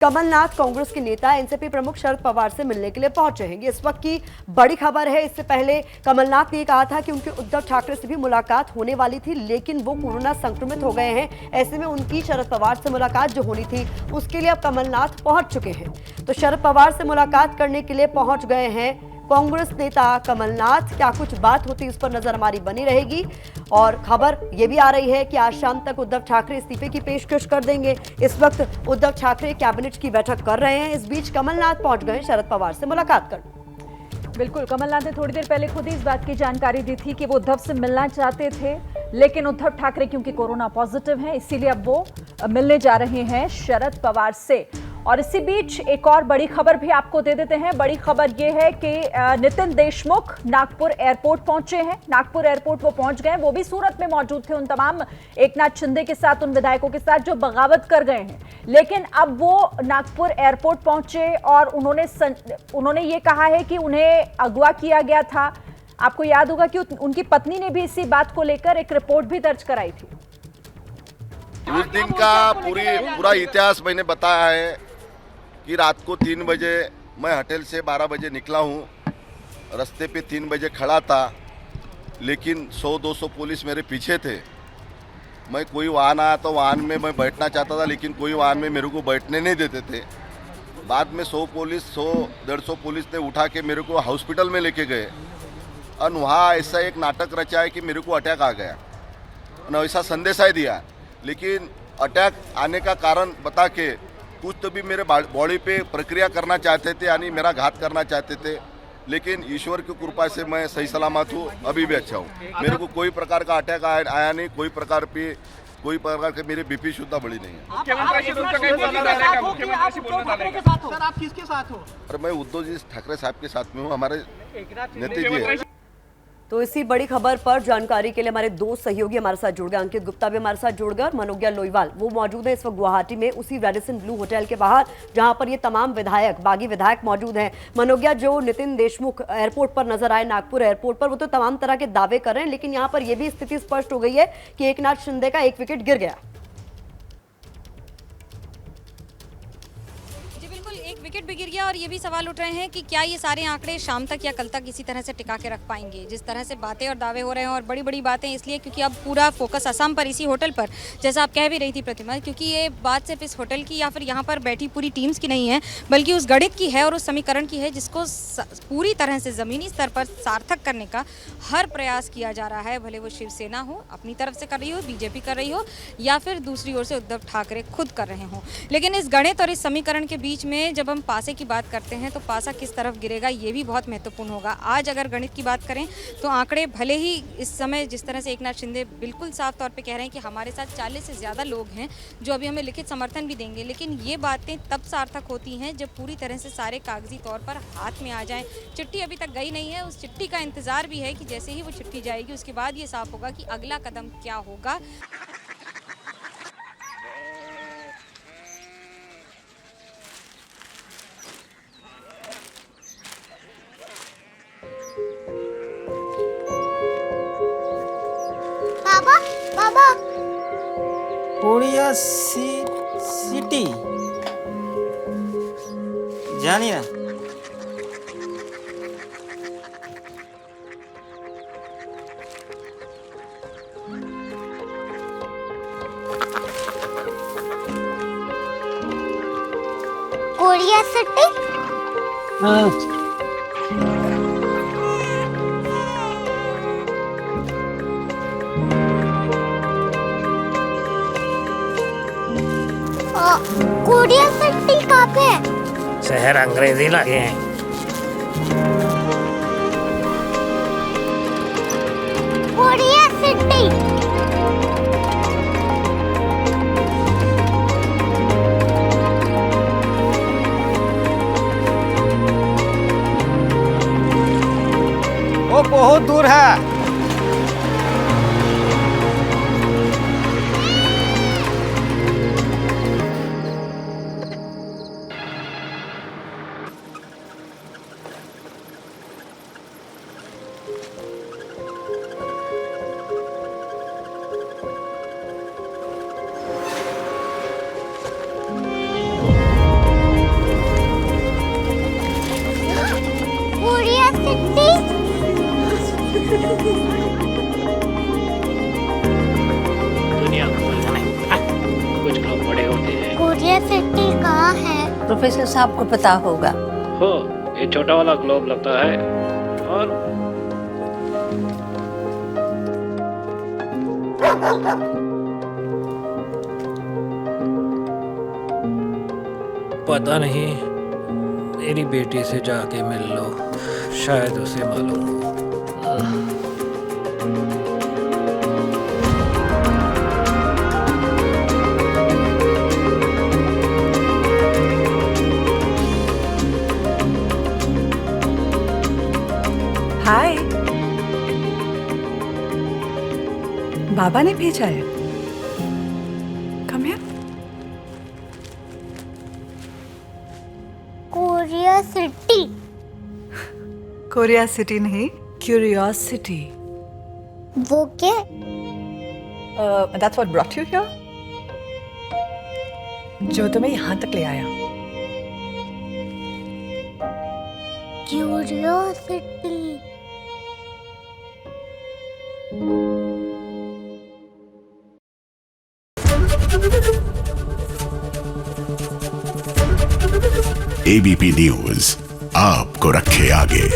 कमलनाथ कांग्रेस के नेता एनसीपी प्रमुख शरद पवार से मिलने के लिए पहुंचे हैं। इस वक्त की बड़ी खबर है। इससे पहले कमलनाथ ने कहा था कि उनके उद्धव ठाकरे से भी मुलाकात होने वाली थी, लेकिन वो कोरोना संक्रमित हो गए हैं। ऐसे में उनकी शरद पवार से मुलाकात जो होनी थी उसके लिए अब कमलनाथ पहुंच चुके हैं। तो शरद पवार से मुलाकात करने के लिए पहुंच गए हैं कांग्रेस नेता कमलनाथ। क्या कुछ बात होती है, इस पर नजर हमारी बनी रहेगी। और खबर यह भी आ रही है कि आज शाम तक उद्धव ठाकरे इस्तीफे की पेशकश कर देंगे। इस वक्त उद्धव ठाकरे कैबिनेट की बैठक कर रहे हैं। इस बीच कमलनाथ पहुंच गए शरद पवार से मुलाकात कर। बिल्कुल, कमलनाथ ने थोड़ी देर पहले खुद ही इस बात की जानकारी दी थी कि वो उद्धव से मिलना चाहते थे, लेकिन उद्धव ठाकरे क्योंकि कोरोना पॉजिटिव हैं, इसीलिए अब वो मिलने जा रहे हैं शरद पवार से। और इसी बीच एक और बड़ी खबर भी आपको दे देते हैं। बड़ी खबर ये है कि नितिन देशमुख नागपुर एयरपोर्ट पहुंचे हैं। नागपुर एयरपोर्ट वो पहुंच गए, वो भी सूरत में मौजूद थे उन तमाम एकनाथ शिंदे के साथ, उन विधायकों के साथ जो बगावत कर गए हैं। लेकिन अब वो नागपुर एयरपोर्ट पहुंचे और उन्होंने ये कहा है कि उन्हें अगवा किया गया था। आपको याद होगा कि उनकी पत्नी ने भी इसी बात को लेकर एक रिपोर्ट भी दर्ज कराई थी। उस दिन का पूरा इतिहास मैंने बताया है कि रात को 3 बजे मैं होटल से 12 बजे निकला हूँ। रास्ते पे 3 बजे खड़ा था, लेकिन 100-200 पुलिस मेरे पीछे थे। मैं कोई वाहन आया तो वाहन में मैं बैठना चाहता था, लेकिन कोई वाहन में मेरे को बैठने नहीं देते थे। बाद में 100-150 पुलिस ने उठा के मेरे को हॉस्पिटल में लेके गए और वहाँ ऐसा एक नाटक रचा है कि मेरे को अटैक आ गया और ऐसा संदेशा ही दिया। लेकिन अटैक आने का कारण बता के कुछ तो भी मेरे बॉडी पे प्रक्रिया करना चाहते थे, यानी मेरा घात करना चाहते थे, लेकिन ईश्वर की कृपा से मैं सही सलामत हूँ, अभी भी अच्छा हूँ। मेरे को कोई प्रकार का अटैक आया नहीं, कोई प्रकार के मेरी बीपी शुद्ध बढ़ी नहीं है। सर, आप किसके साथ हो? और मैं उद्धव जी ठाकरे साहब के साथ में हूँ, हमारे नेता जी है। तो इसी बड़ी खबर पर जानकारी के लिए हमारे 2 सहयोगी हमारे साथ जुड़ गए। अंकित गुप्ता भी हमारे साथ जुड़ गए और मनोज्ञा लोईवाल वो मौजूद है इस वक्त गुवाहाटी में, उसी रेडिसन ब्लू होटल के बाहर जहां पर ये तमाम विधायक, बागी विधायक मौजूद हैं। मनोज्ञा, जो नितिन देशमुख एयरपोर्ट पर नजर आए, नागपुर एयरपोर्ट पर, वो तो तमाम तरह के दावे कर रहे हैं, लेकिन यहाँ पर यह भी स्थिति स्पष्ट हो गई है कि एकनाथ शिंदे का 1 विकेट गिर गया। विकेट भी गिर गया और ये भी सवाल उठ रहे हैं कि क्या ये सारे आंकड़े शाम तक या कल तक इसी तरह से टिका के रख पाएंगे। जिस तरह से बातें और दावे हो रहे हैं, और बड़ी बड़ी बातें इसलिए क्योंकि अब पूरा फोकस असम पर, इसी होटल पर, जैसा आप कह भी रही थी प्रतिमा, क्योंकि ये बात सिर्फ इस होटल की या फिर यहाँ पर बैठी पूरी टीम्स की नहीं है, बल्कि उस गणित की है और उस समीकरण की है जिसको पूरी तरह से ज़मीनी स्तर पर सार्थक करने का हर प्रयास किया जा रहा है। भले वो शिवसेना हो अपनी तरफ से कर रही हो, बीजेपी कर रही हो, या फिर दूसरी ओर से उद्धव ठाकरे खुद कर रहे हों। लेकिन इस गणित और इस समीकरण के बीच में जब हम पासे की बात करते हैं तो पासा किस तरफ गिरेगा ये भी बहुत महत्वपूर्ण होगा। आज अगर गणित की बात करें तो आंकड़े भले ही इस समय, जिस तरह से एकनाथ शिंदे बिल्कुल साफ तौर पे कह रहे हैं कि हमारे साथ 40 से ज़्यादा लोग हैं जो अभी हमें लिखित समर्थन भी देंगे, लेकिन ये बातें तब सार्थक होती हैं जब पूरी तरह से सारे कागजी तौर पर हाथ में आ जाएं। चिट्ठी अभी तक गई नहीं है, उस चिट्ठी का इंतजार भी है कि जैसे ही वो चिट्ठी जाएगी उसके बाद ये साफ होगा कि अगला कदम क्या होगा। बाबा कोरिया सिटी जानी ना। Korea city? हाँ। कोरिया सिटी कहाँ पे है? शहर अंग्रेजी लगे हैं। Korea city. वो बहुत दूर है। प्रोफेसर साहब को पता होगा। हो, ये छोटा वाला ग्लोब लगता है और पता नहीं, मेरी बेटी से जाके मिल लो, शायद उसे मालूम हो। हाय, बाबा ने भेजा है। Come here. Korea city. Korea city नहीं, क्यूरियोसिटी। वो क्या? That's what brought you here. जो तुम्हें यहाँ तक ले आया। क्यूरियोसिटी। एबीपी न्यूज आपको रखे आगे।